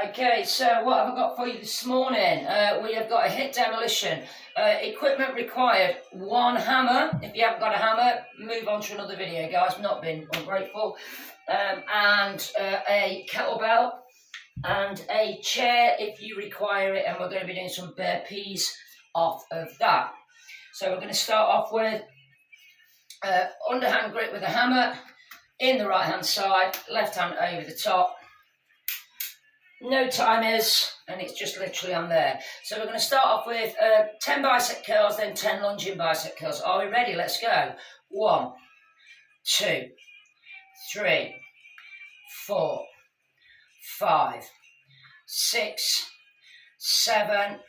Okay, so what have I got for you this morning? We have got a Hiit Demolition. Equipment required, one hammer. If you haven't got a hammer, move on to another video, guys. Not been ungrateful. And a kettlebell and a chair if you require it. And we're going to be doing some burpees off of that. So we're going to start off with underhand grip with a hammer in the right hand side, left hand over the top. No timers, and it's just literally on there. So we're going to start off with 10 bicep curls, then 10 lunging bicep curls. Are we ready? Let's go. 1, 2, 3, 4, 5, 6, 7,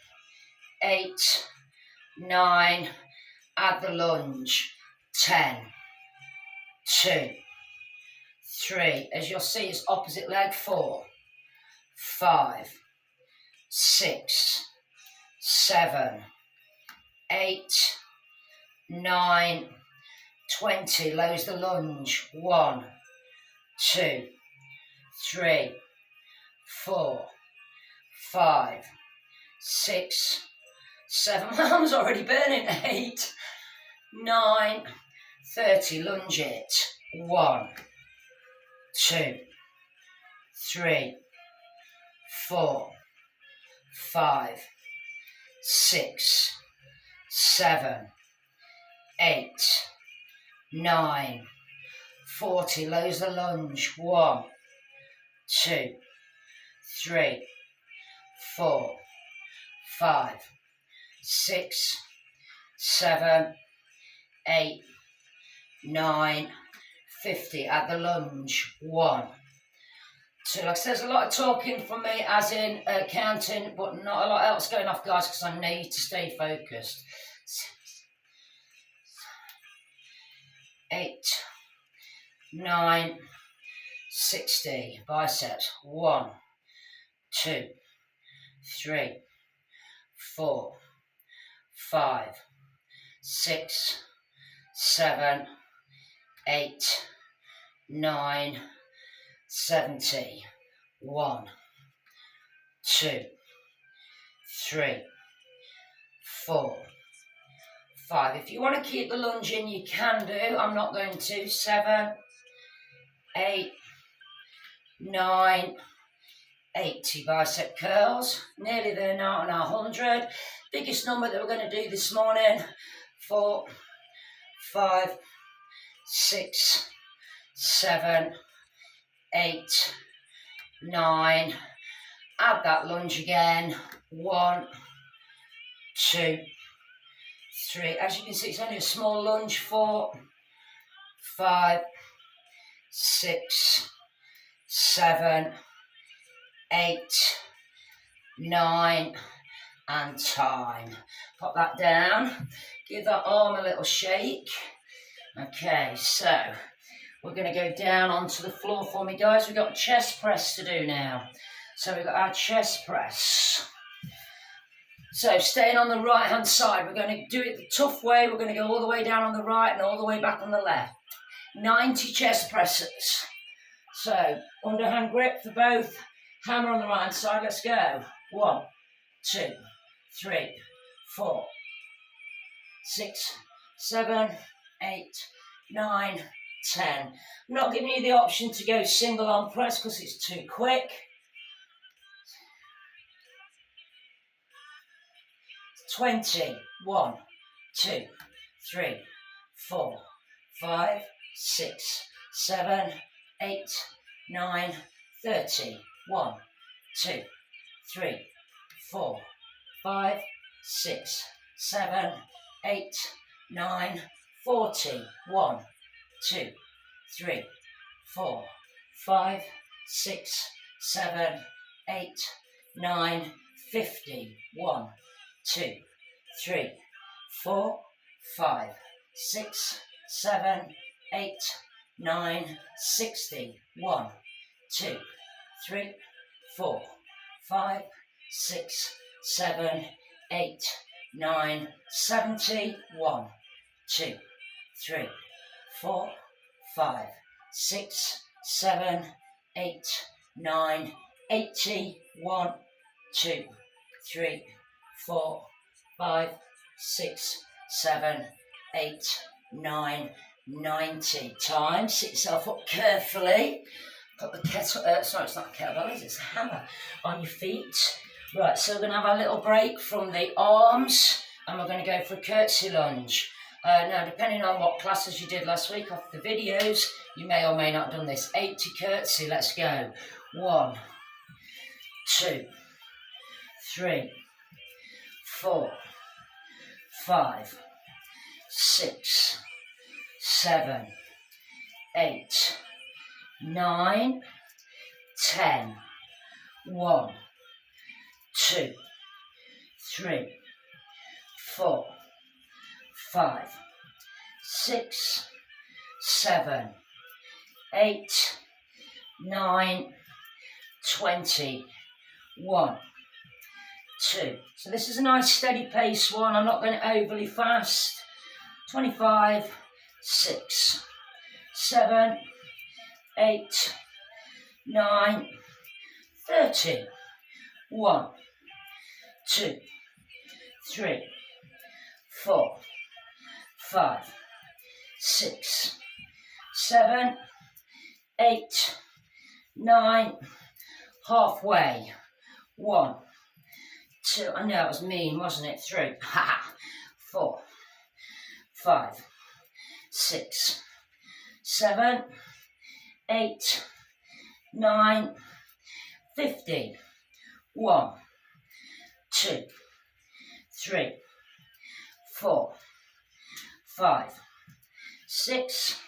8, 9. Add the lunge. 10, 2, 3. As you'll see, it's opposite leg. 4, 5, 6, 7, 8, 9, 20. Lows the lunge. 1, 2, 3, 4, 5, 6, 7. My arm's already burning. 8, 9, 30. Lunge it. 1, 2, 3, 4, 5, 6, 7, 8, 9, 40. Lows the lunge. 1, 2, 3, 4, 5, 6, 7, 8, 9, 50. At the lunge. 1. So like I said, there's a lot of talking from me, as in counting, but not a lot else going off, guys, because I need to stay focused. 8, 9, 60. Biceps. 1, 2, 3, 4, 5, 6, 7, 8, 9, 70. 1, 2, 3, 4, 5. If you want to keep the lunge in, you can do. I'm not going to. 7, 8, 9, 80. Bicep curls. Nearly there now on our 100. Biggest number that we're going to do this morning. 4, 5, 6, 7, 8, 9. Add that lunge again. 1, 2, 3. As you can see, it's only a small lunge. 4, 5, 6, 7, 8, 9, and time. Pop that down. Give that arm a little shake. Okay, so we're going to go down onto the floor for me, guys. We've got chest press to do now. So we've got our chest press. So staying on the right hand side, we're going to do it the tough way. We're going to go all the way down on the right and all the way back on the left. 90 chest presses. So underhand grip for both. Hammer on the right hand side. Let's go. 1, 2, 3, 4, 6, 7, 8, 9, 10. I'm not giving you the option to go single arm press because it's too quick. 20. 1, 2, 3, 4, 5, 6, 7, 8, 9, 30. 1, 2, 3, 4, 5, 6, 7, 8, 9, 40. 1, 2, 3, 4, 5, 6, 7, 8, 9, 50. 1, 2, 3, 4, 5, 6, 7, 8, 9, 60. 1, 2, 3, 4, 5, 6, 7, 8, 9, 70. 1, 2, 3, 4, 5, 6, 7, 8, 9, 80. 1, 2, 3, 4, 5, 6, 7, 8, 9, 90. Time. Sit yourself up carefully. Put the kettle, sorry, it's not a kettlebell, it's a hammer on your feet. Right, so we're going to have a little break from the arms and we're going to go for a curtsy lunge. Now, depending on what classes you did last week off the videos, you may or may not have done this. 80 curtsy, let's go. 1, 2, 3, 4, 5, 6, 7, 8, 9, 10. 1, 2, 3, 4, 5, 6, 7, 8, 9, 20. 1, 2. So this is a nice steady pace one. I'm not going overly fast. 25, 6, 7, 8, 9, 30. 1, 2, 3, 4, 5, 6, 7, 8, 9, halfway. 1, 2, I know it was mean, wasn't it? 3, 4, 5, 6, 7, 8, 9, 50. 1, 2, 3, 4, 5, 6,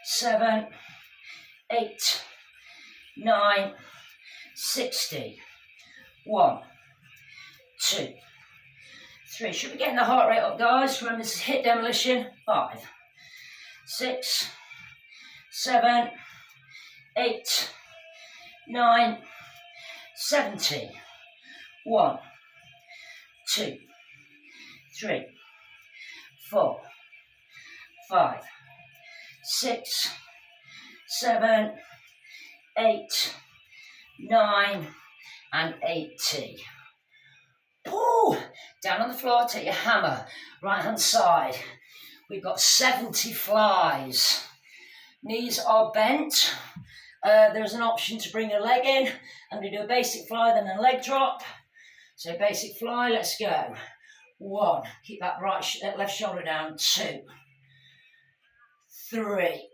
7, 8, 9, 60. 1, 2, 3. Should be getting the heart rate up, guys. Remember, this is Hiit Demolition. 5, 6, 7, 8, 9, 70. 1, 2, 3, 4, 5, 6, 7, 8, 9, and 80. Ooh, down on the floor, take your hammer, right hand side. We've got 70 flies. Knees are bent. There's an option to bring a leg in and we do a basic fly, then a leg drop. So basic fly, let's go. 1, keep that left shoulder down. 2, 3,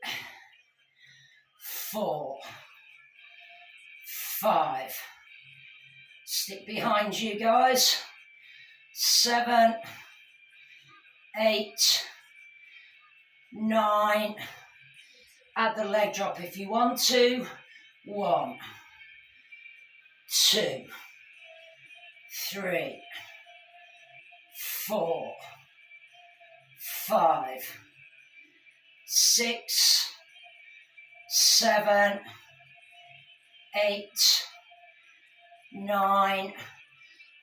4, 5. Stick behind you, guys. 7, 8, 9. Add the leg drop if you want to. 1, 2, 3, 4, 5, 6, 7, 8, 9.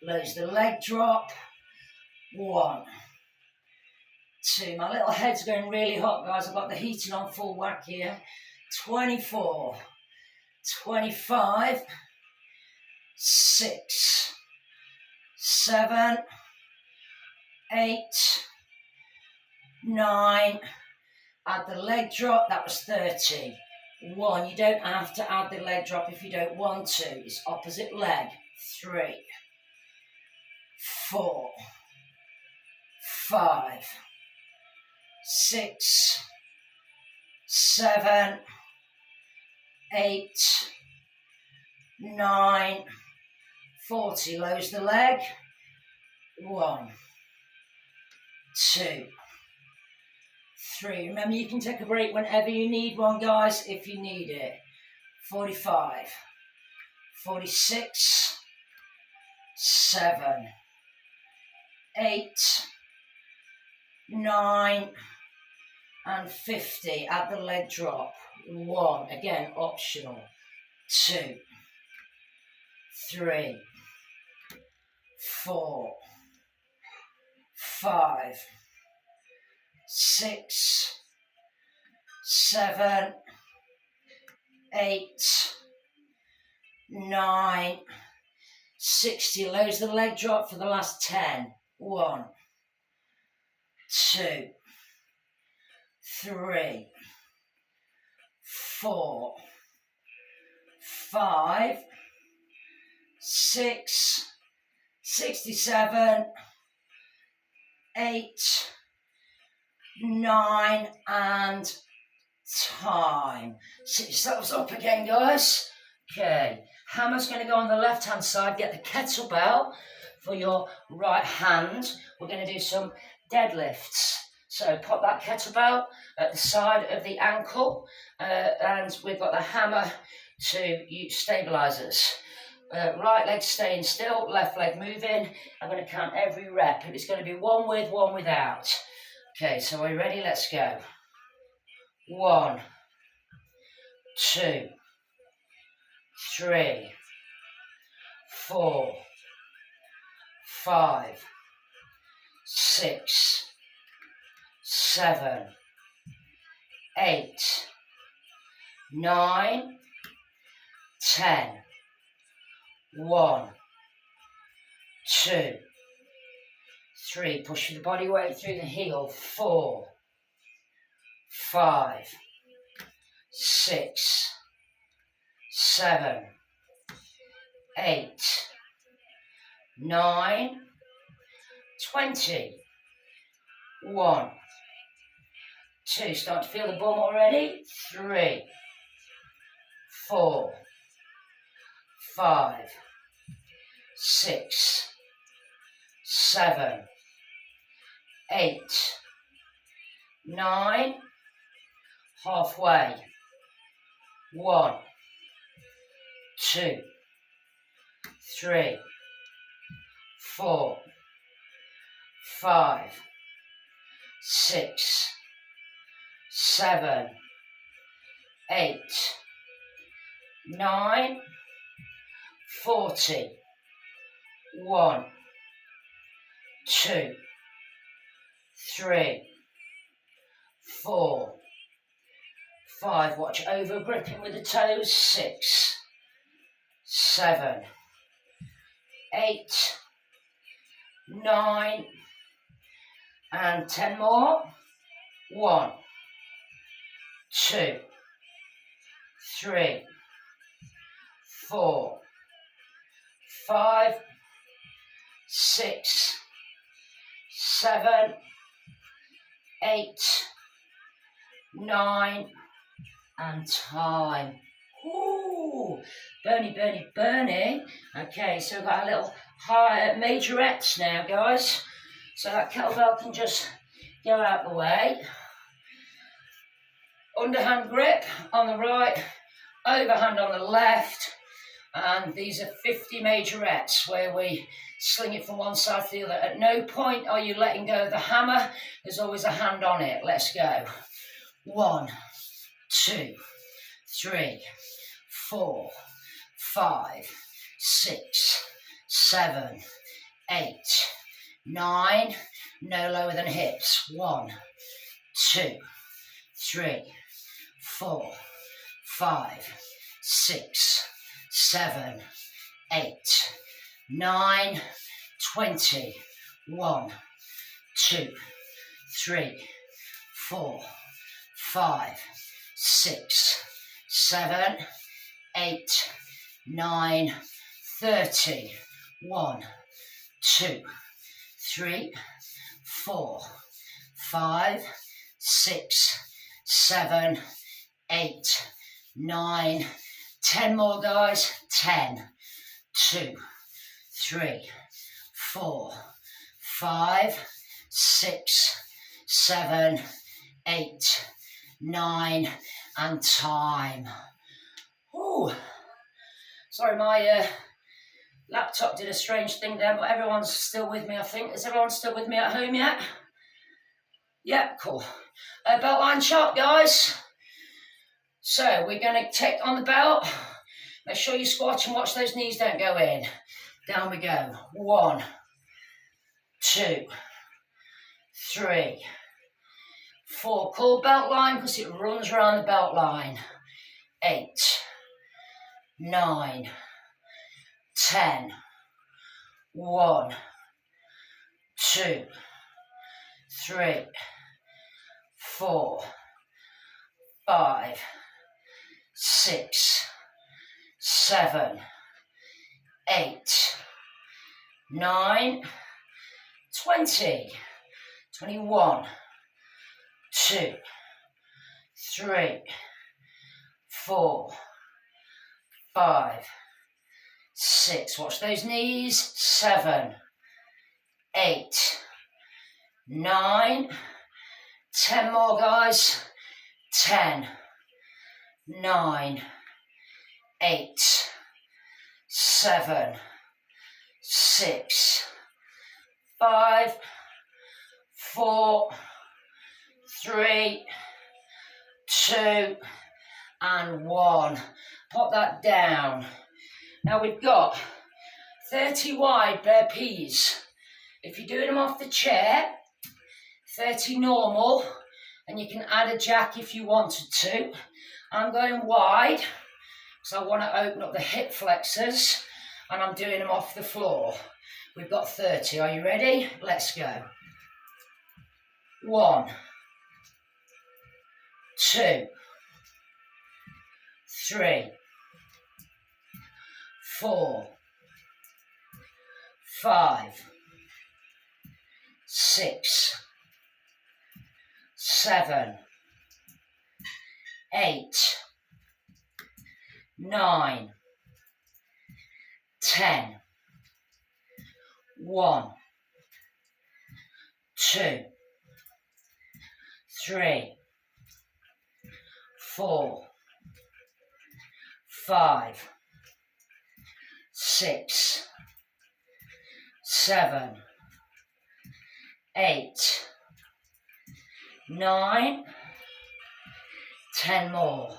Lose the leg drop. 1, 2. My little head's going really hot, guys. I've got the heating on full whack here. 24, 25, 6, 7, 8, 9. Add the leg drop. That was 30. 1. You don't have to add the leg drop if you don't want to. It's opposite leg. 3, 4, 5, 6, 7, 8, 9, 40. Lose the leg. 1, 2, 3. Remember, you can take a break whenever you need one, guys, if you need it. 45, 46, 7, 8, 9, and 50. Add the leg drop. 1, again, optional. 2, 3, 4, 5, 6, 7, 8, 9, 60. Loads the leg drop for the last 10. 1, 2, 3, 4, 5, 6, 67, 8, 9, and time. Sit yourselves up again, guys. Okay, hammer's going to go on the left hand side. Get the kettlebell for your right hand. We're going to do some deadlifts. So pop that kettlebell at the side of the ankle, and we've got the hammer to stabilise us. Right leg staying still, left leg moving. I'm going to count every rep. It's going to be one with, one without. Okay, so are you ready? Let's go. 1, 2, 3, 4, 5, 6, 7, 8, 9, 10. 1, 2, 3. Push the body weight through the heel. 4, 5, 6, 7, 8, 9, 20. 1, 2. Start to feel the bum already. 3, 4, 5, 6, 7, 8, 9. Halfway. 1, 2, 3, 4, 5, 6, 7, 8, 9, 40. 1, 2, 3, 4, 5. Watch over gripping with the toes. 6, 7, 8, 9, and 10 more. 1, 2, 3, 4, 5, 6, 7, 8, 9, and time. Ooh, burny, burny, burny. Okay, so we've got a little higher majorettes now, guys. So that kettlebell can just go out the way. Underhand grip on the right, overhand on the left. And these are 50 majorettes where we sling it from one side to the other. At no point are you letting go of the hammer. There's always a hand on it. Let's go. 1, 2, 3, 4, 5, 6, 7, 8, 9. No lower than hips. 1, 2, 3, 4, 5, 6, 7, 8, 9, 20. 1, 2, 3, 4, 5, 6, 7, 8, 9, 30. 1, 2, 3, 4, 5, 6, 7, 8, 9, 10 more, guys. 10, 2, 3, 4, 5, 6, 7, 8, 9, and time. Ooh. Sorry, my laptop did a strange thing there, but everyone's still with me, I think. Is everyone still with me at home yet? Yep, cool. Belt line chart, guys. So we're going to take on the belt. Make sure you squat and watch those knees don't go in. Down we go. 1, 2, 3, 4. Call belt line because it runs around the belt line. 8, 9, 10, 1, 2, 3, 4, 5, 6, 7, 8, 9, 20, 21, 2, 3, 4, 5, 6, watch those knees, 7, 8, 9, 10 more guys, 10, 9, 8, 7, 6, 5, 4, 3, 2, and 1. Pop that down. Now we've got 30 wide bare peas. If you're doing them off the chair, 30 normal, and you can add a jack if you wanted to. I'm going wide, because I want to open up the hip flexors, and I'm doing them off the floor. We've got 30. Are you ready? Let's go. 1, 2, 3, 4, 5, 6, 7, 8, 9, 10, 1, 2, 3, 4, 5, 6, 7, 8, 9, 10 more,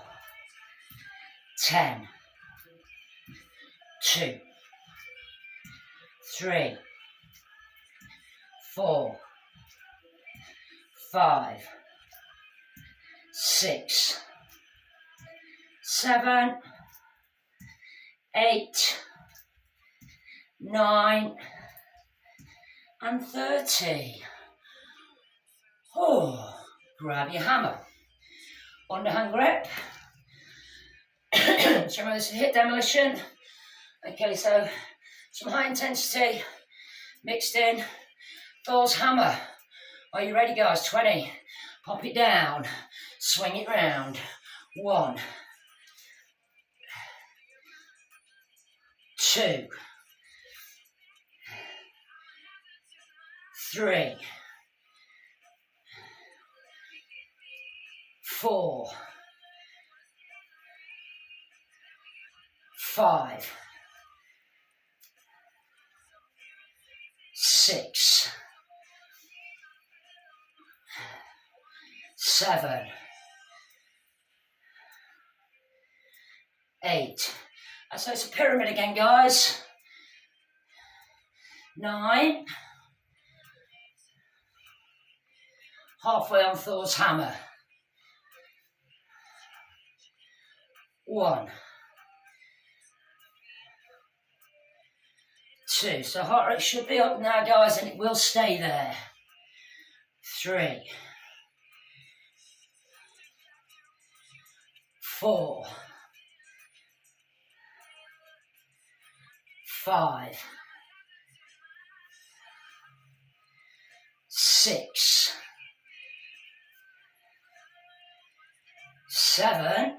10, 2, 3, 4, 5, 6, 7, 8, 9, and 30. Oh, grab your hammer. Underhand grip. So remember, this is Hiit Demolition. Okay, so some high intensity mixed in. Thor's hammer. Are you ready, guys? 20. Pop it down. Swing it round. 1, 2, 3, 4, 5, 6, 7, 8. So it's a pyramid again, guys. 9. Halfway on Thor's hammer. 1, 2. So heart rate should be up now, guys, and it will stay there. 3, 4, 5, 6, 7,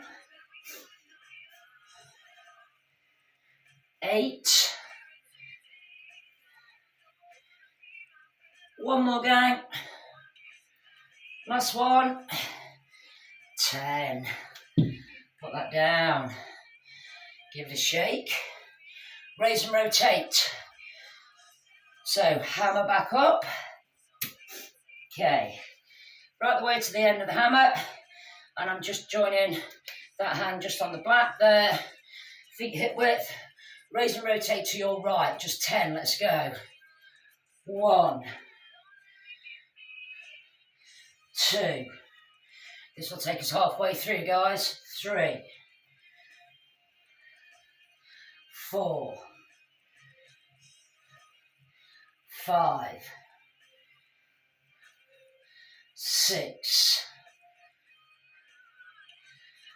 8. One more gang. Last one. 10. Put that down. Give it a shake. Raise and rotate. So hammer back up. Okay. Right the way to the end of the hammer. And I'm just joining that hand just on the back there. Feet hip width. Raise and rotate to your right. Just 10. Let's go. 1, 2. This will take us halfway through, guys. 3, 4, 5, 6,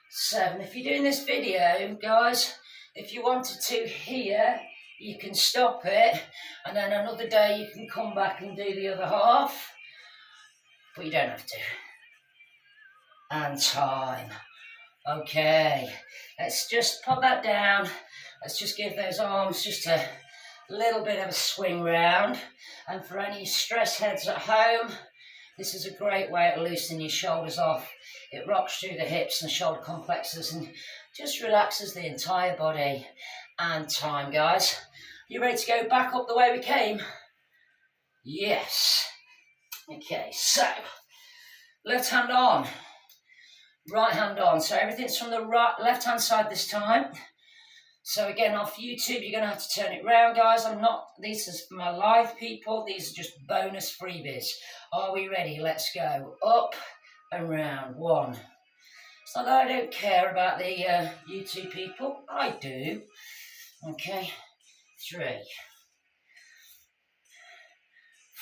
7. If you're doing this video, guys, if you wanted to here, you can stop it, and then another day you can come back and do the other half, but you don't have to. And time. Okay, let's just pop that down. Let's just give those arms just a little bit of a swing round. And for any stress heads at home, this is a great way of loosening your shoulders off. It rocks through the hips and shoulder complexes and just relaxes the entire body. And time, guys. You ready to go back up the way we came? Yes. Okay, so left hand on, right hand on. So everything's from the left hand side this time. So again, off YouTube, you're going to have to turn it round, guys. This is for my live people. These are just bonus freebies. Are we ready? Let's go. Up and round. 1. It's not that I don't care about the YouTube people. I do. Okay. 3,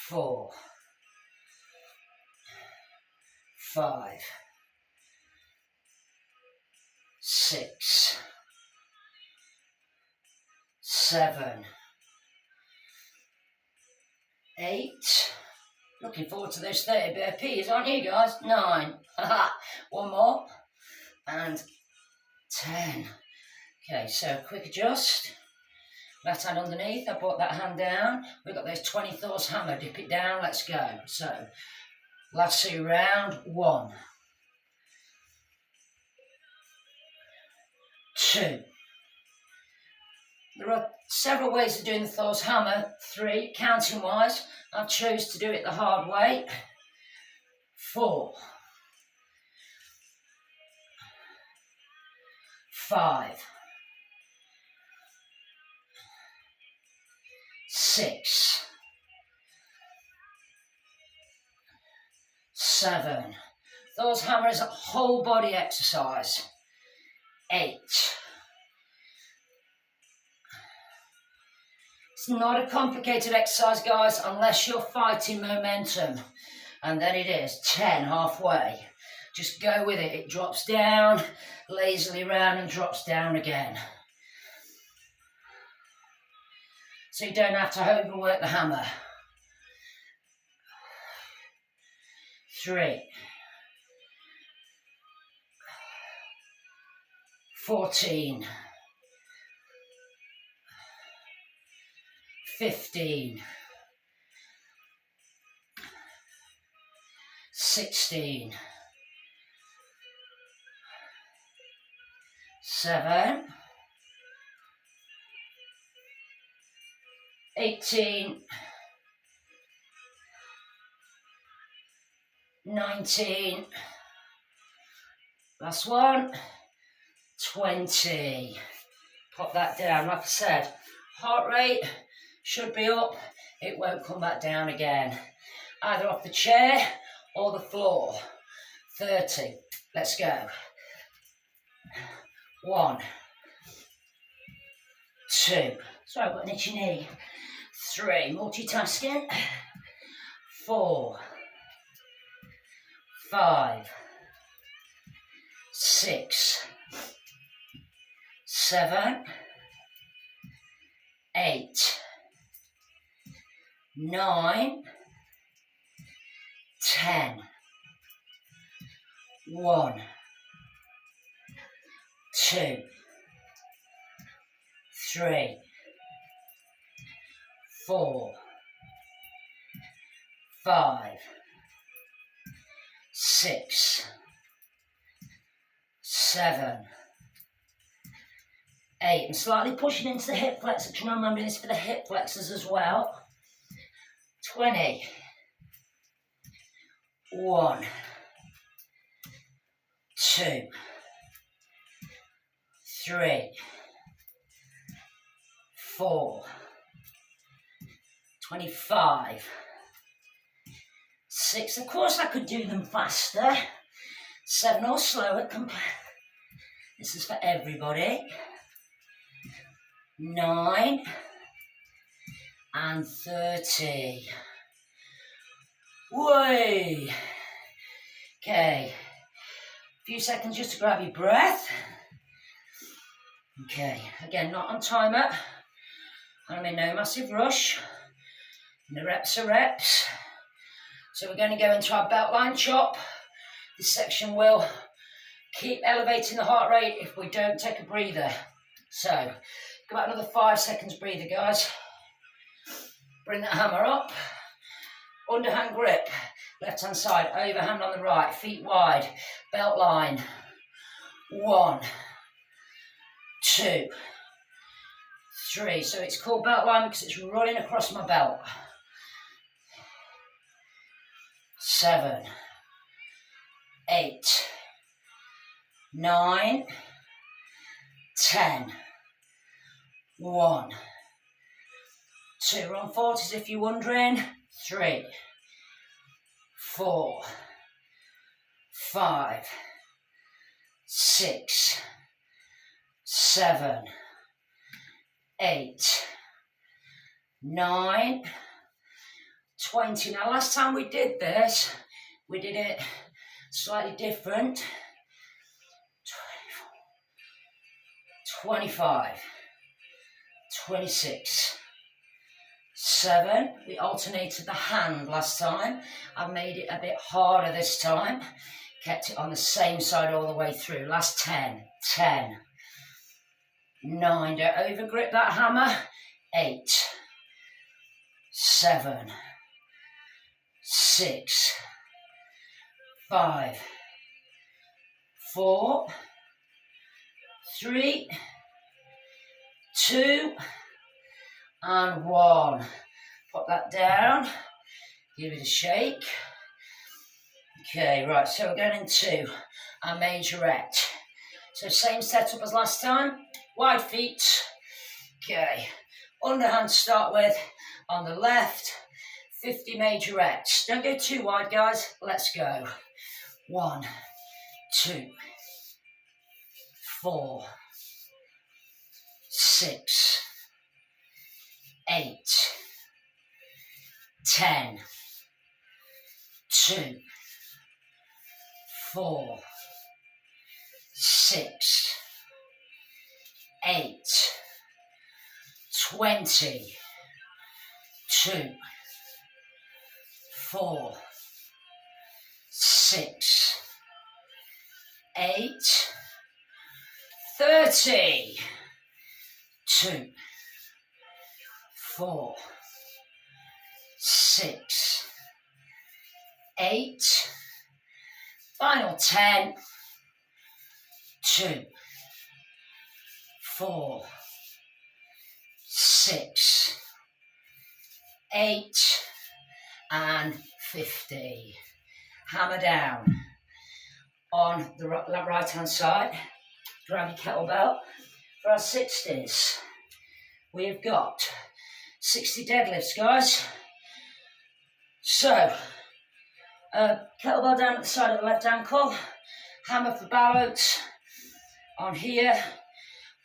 4, 5, 6, 7, 8. Looking forward to those 30 burpees, aren't you guys? 9. One more. And 10. Okay, so quick adjust. Left hand underneath. I brought that hand down. We've got those 20 Thor's hammer. Dip it down. Let's go. So, lasso round. 1, 2. There are several ways of doing the Thor's hammer. 3, counting wise. I chose to do it the hard way. 4, 5, 6, 7. Thor's hammer is a whole body exercise. 8. It's not a complicated exercise, guys, unless you're fighting momentum. And then it is 10, halfway. Just go with it. It drops down, lazily round and drops down again. So you don't have to overwork the hammer. 3, 14, 15, 16, 7, 18, 19, last one, 20. Pop that down. Like I said, heart rate should be up. It won't come back down again. Either off the chair or the floor. 30. Let's go. 1, 2. Sorry, I've got an itchy knee. 3. Multitasking. 4, 5, 6, 7, 8, 9, 10. 1, 2, 3, 4, 5, 6, 7, 8. And slightly pushing into the hip flexor. Remember, I'm doing this for the hip flexors as well. 20. 1, 2, 3, 4, 25, 6. Of course, I could do them faster. 7 or slower. This is for everybody. 9, and 30. Way. Okay. A few seconds just to grab your breath. Okay, again, not on timer. I'm in no massive rush. And the reps are reps. So we're going to go into our belt line chop. This section will keep elevating the heart rate if we don't take a breather. So, about another 5 seconds breather, guys. Bring that hammer up. Underhand grip. Left hand side, overhand on the right. Feet wide. Belt line. 1, 2, 3. So it's called belt line because it's running across my belt. 7, 8, 9, 10. 1, 2. We're on 40s if you're wondering. 3, 4, 5, 6, 7, 8, 9, 20. Now, last time we did this, we did it slightly different. 25, 26, 7. We alternated the hand last time. I've made it a bit harder this time. Kept it on the same side all the way through. Last 10, 10, 9. Don't over grip that hammer. 8, 7, 6, 5, 4, 3, 2, and 1. Put that down. Give it a shake. Okay, right, so we're going into our majorette. So same setup as last time. Wide feet. Okay, underhand start with on the left. 50 majorettes. Don't go too wide, guys. Let's go. 1, 2, 4, 6, 8, 10, 2, 4, 6, 8, 20, 2, 4, 6, 8, 30, 2, 4, 6, 8, final 10, 2, 4, 6, 8, and 50. Hammer down. On the right hand side, grab your kettlebell. For our 60s, we've got 60 deadlifts, guys. So, kettlebell down at the side of the left ankle, hammer for balance on here.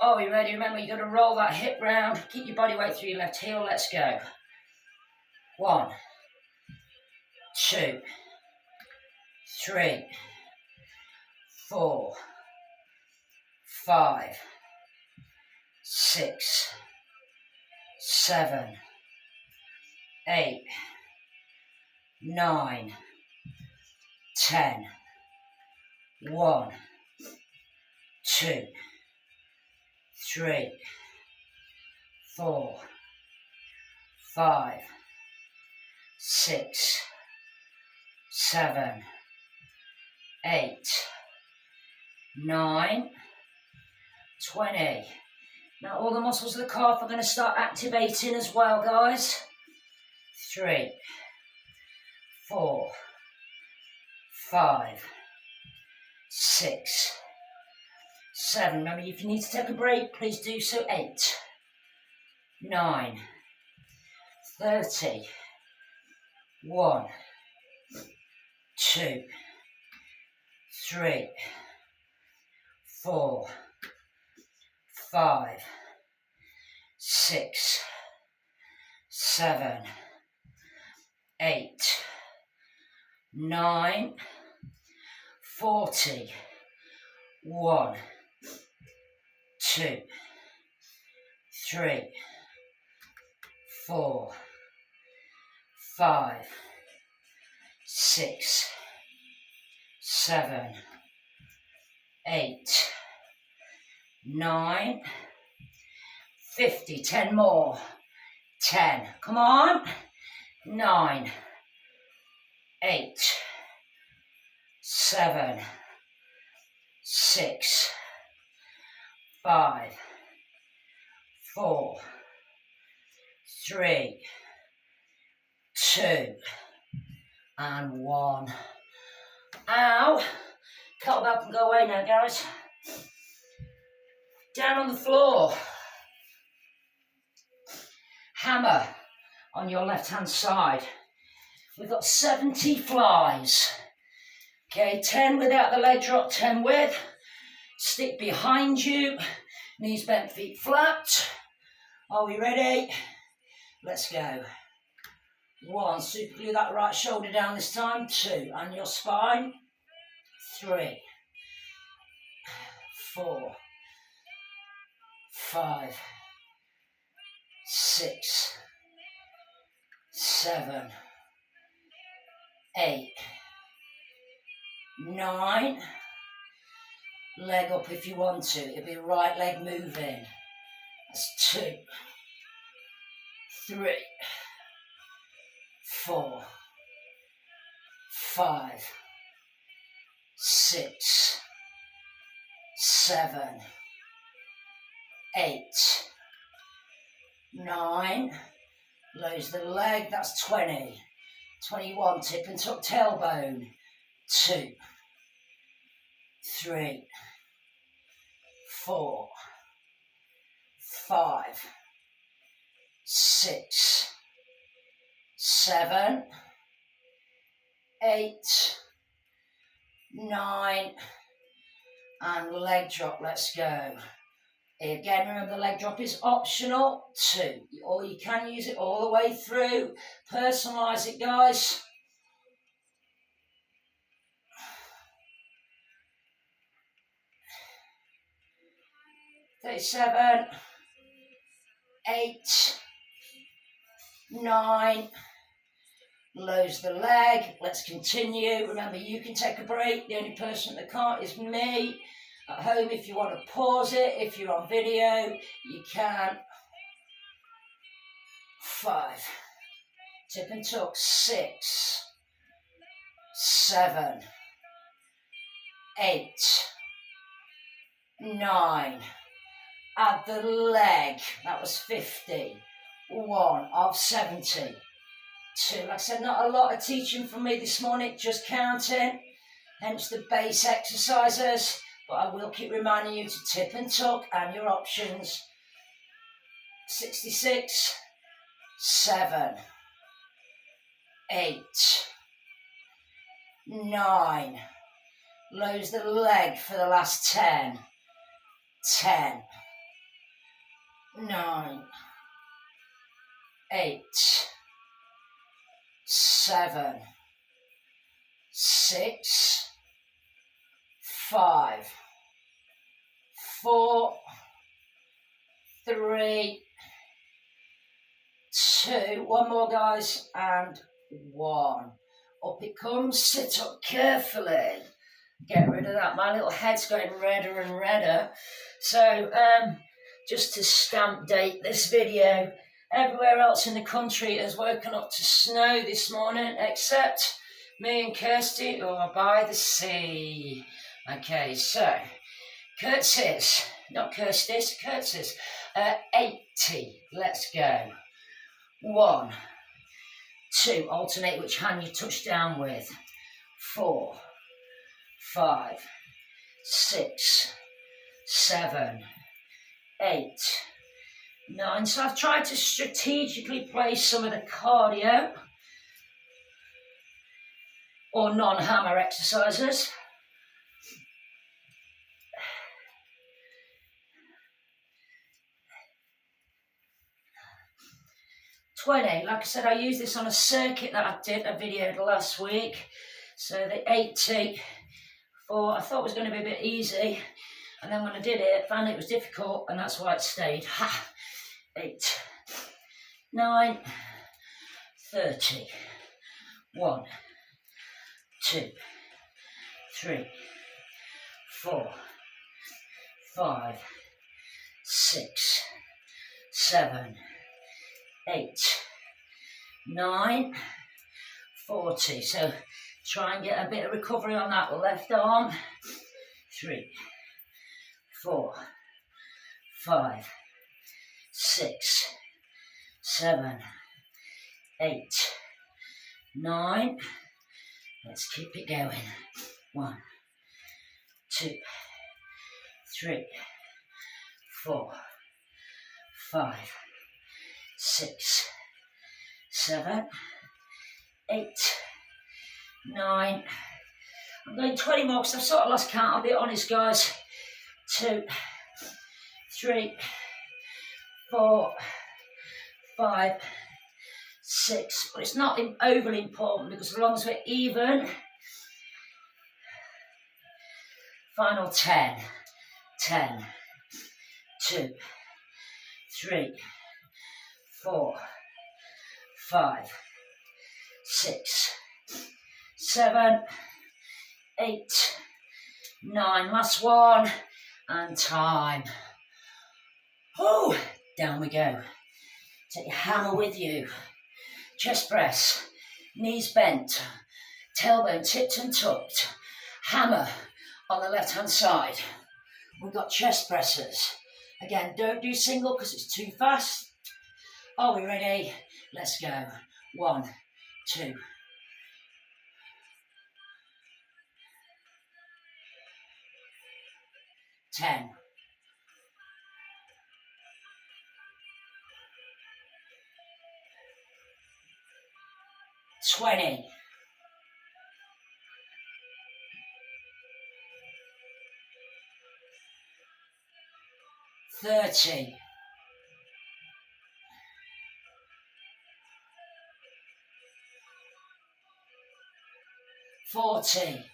Are we ready? Remember, you've got to roll that hip round, keep your body weight through your left heel. Let's go. 1, 2, 3, 4, 5, 6, 7, 8, 9, 10, 1, 2, 3, 4, 5, 6, 7, 8, 9, 20. Now all the muscles of the calf are going to start activating as well, guys. 3, 4, 5, 6, 7. Remember, if you need to take a break, please do so. 8, 9, 30, 1, 2, 3, 4, 5, 6, 7, 8, 9, 40, 1, 2, 3, 4, 5, 6, 7, 8, 9, 50, 10 more, 10, come on, 9, 8, 7, 6, 5, 4, 3, 2, and 1. Ow! Kettlebell can go away now, guys. Down on the floor. Hammer on your left-hand side. We've got 70 flies. Okay, 10 without the leg drop, 10 with. Stick behind you. Knees bent, feet flat. Are we ready? Let's go. 1, super glue that right shoulder down this time. 2, and your spine. 3, 4, 5, 6, 7, 8, 9. Leg up if you want to. It'll be right leg moving. That's 2, 3, 4, 5, 6, 7, 8, 9. Lose the leg, that's 20. 21, tip and tuck tailbone. 2, 3, 4, 5, 6, 7, 8, 9, and leg drop, let's go. Again, remember the leg drop is optional, 2, or you can use it all the way through. Personalise it, guys. Seven, 8, 9, lose the leg, let's continue. Remember, you can take a break, the only person that can't is me. At home, if you want to pause it, if you're on video, you can. 5, tip and tuck, 6, 7, 8, 9, add the leg, that was 50, 1 of 70, 2, like I said, not a lot of teaching from me this morning, just counting, hence the base exercises, but I will keep reminding you to tip and tuck and your options. 66, 7, 8, 9, lose the leg for the last 10, 10, 9, 8, 7, 6, 5, 4, 3, 2, one more guys, and 1. Up it comes, sit up carefully. Get rid of that, my little head's going redder and redder. So, just to stamp date this video, everywhere else in the country has woken up to snow this morning, except me and Kirsty, who are by the sea. Okay, so, curtsies, not Kirsty's, curtsies. 80, let's go. 1, 2, alternate which hand you touch down with. 4, 5, 6, 7, 8, 9. So I've tried to strategically place some of the cardio or non-hammer exercises. 20. Like I said, I used this on a circuit that I did a video last week. So the 84, I thought it was going to be a bit easy. And then when I did it, found it was difficult, and that's why it stayed. Ha! 8, 9, 30. 1, 2, 3, 4, 5, 6, 7, 8, 9, 40. So try and get a bit of recovery on that left arm. 3, 4, 5, 6, 7, 8, 9. Let's keep it going. 1, 2, 3, 4, 5, 6, 7, 8, 9. I'm going 20 more because I've sort of lost count. I'll be honest, guys. 2, 3, 4, 5, 6. But it's not overly important because as long as we're even. Final 10. 10, 2, 3, 4, 5, 6, 7, 8, 9. Last one. And time. Oh, down we go. Take your hammer with you. Chest press. Knees bent. Tailbone tipped and tucked. Hammer on the left hand side. We've got chest presses. Again, don't do single because it's too fast. Are we ready? Let's go. 1, 2. 10. 20. 30. 40.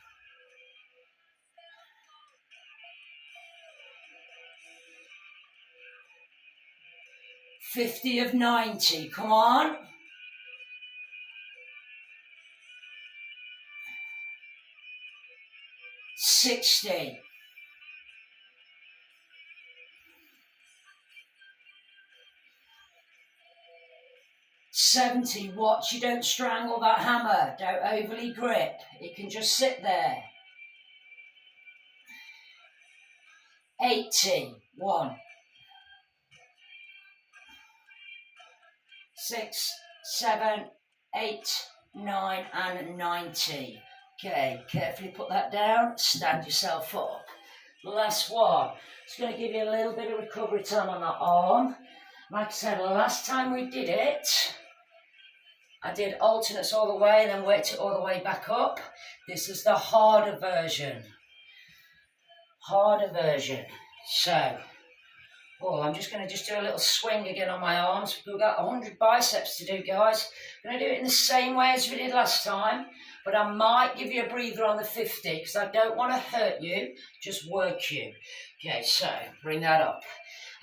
50 of 90. Come on. 60. 70. Watch you don't strangle that hammer. Don't overly grip. It can just sit there. 80. 1. 6, 7, 8, 9, and 90. Okay, carefully put that down. Stand yourself up. Last one. It's going to give you a little bit of recovery time on that arm. Like I said, last time we did it, I did alternates all the way and then worked it all the way back up. This is the harder version. Harder version. So, I'm just going to do a little swing again on my arms. We've got 100 biceps to do, guys. I'm going to do it in the same way as we did last time, but I might give you a breather on the 50 because I don't want to hurt you, just work you. Okay, so bring that up.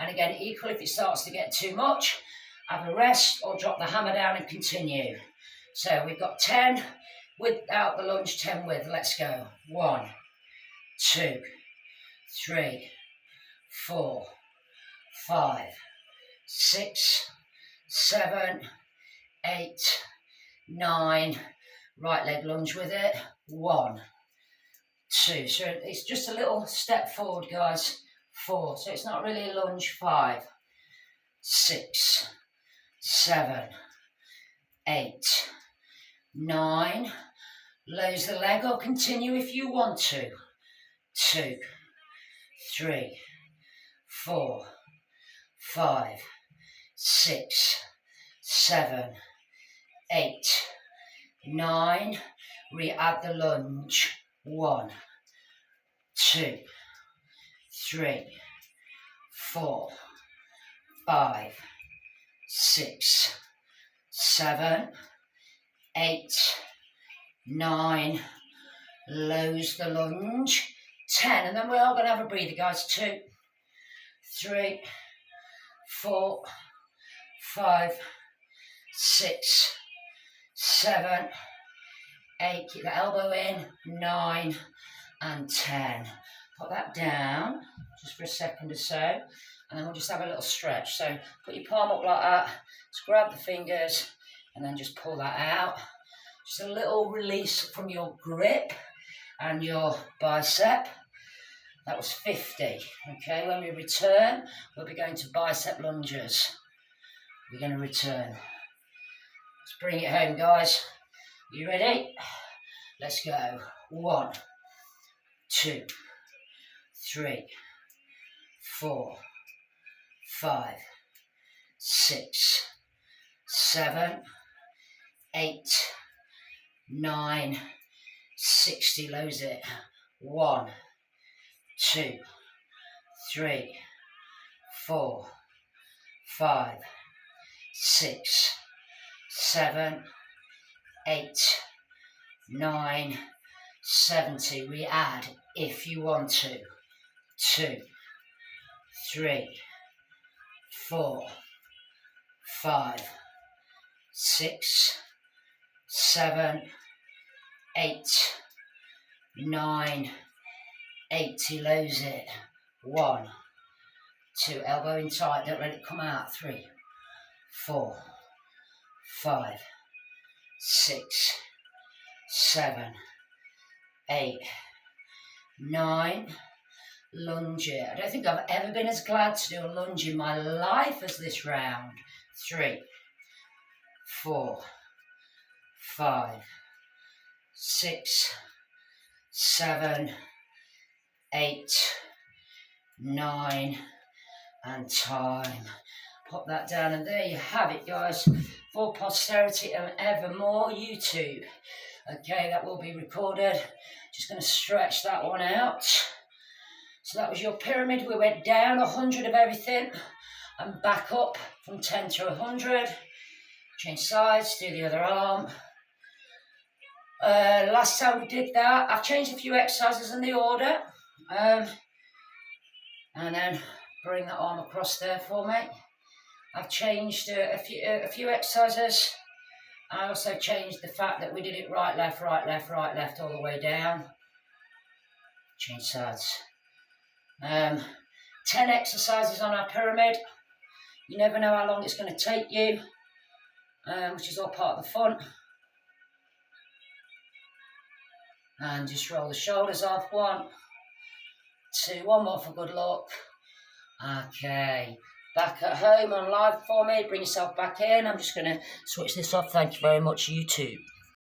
And again, equal if it starts to get too much, have a rest or drop the hammer down and continue. So we've got 10 without the lunge, 10 with. Let's go. 1, 2, 3, 4, 5, 6, 7, 8, 9. Right leg lunge with it. 1, 2. So it's just a little step forward, guys. 4. So it's not really a lunge. 5, 6, 7, 8, 9. Lose the leg or continue if you want to. 2, 3, 4, 5, 6, 7, 8, 9. Re-add the lunge. 1, 2, 3, 4, 5, 6, 7, 8, 9, lows the lunge, 10, and then we are going to have a breather, guys. 2, 3, 4, 5, 6, 7, 8, keep the elbow in, 9, and 10. Put that down just for a second or so, and then we'll just have a little stretch. So put your palm up like that, just grab the fingers, and then just pull that out. Just a little release from your grip and your bicep. That was 50. Okay, when we return, we'll be going to bicep lunges. We're going to return. Let's bring it home, guys. You ready? Let's go. 1, 2, 3, 4, 5, 6, 7, 8, 9, 60. Lows it. 1, 2, 3, 4, 5, 6, 7, 8, 9, 70. We add if you want to. 2, 3, 4, 5, 6, 7, 8, 9, 80. Lows it. 1, 2, elbow in tight, don't let it come out. 3, 4, 5, 6, 7, 8, 9. Lunge it. I don't think I've ever been as glad to do a lunge in my life as this round. 3, 4, 5, 6, 7, 8, 9, and time. Pop that down, and there you have it, guys, for posterity and evermore. YouTube. Okay, that will be recorded. Just going to stretch that one out. So that was your pyramid. We went down 100 of everything and back up from 10 to 100. Change sides, do the other arm. Last time we did that, I've changed a few exercises in the order. And then bring that arm across there for me. I've changed a few exercises. I also changed the fact that we did it right, left, right, left, right, left, all the way down. Change sides. 10 exercises on our pyramid. You never know how long it's going to take you, which is all part of the fun. And just roll the shoulders off. 1, 2, one more for good luck. Okay, back at home on live for me. Bring yourself back in. I'm just going to switch this off. Thank you very much, YouTube.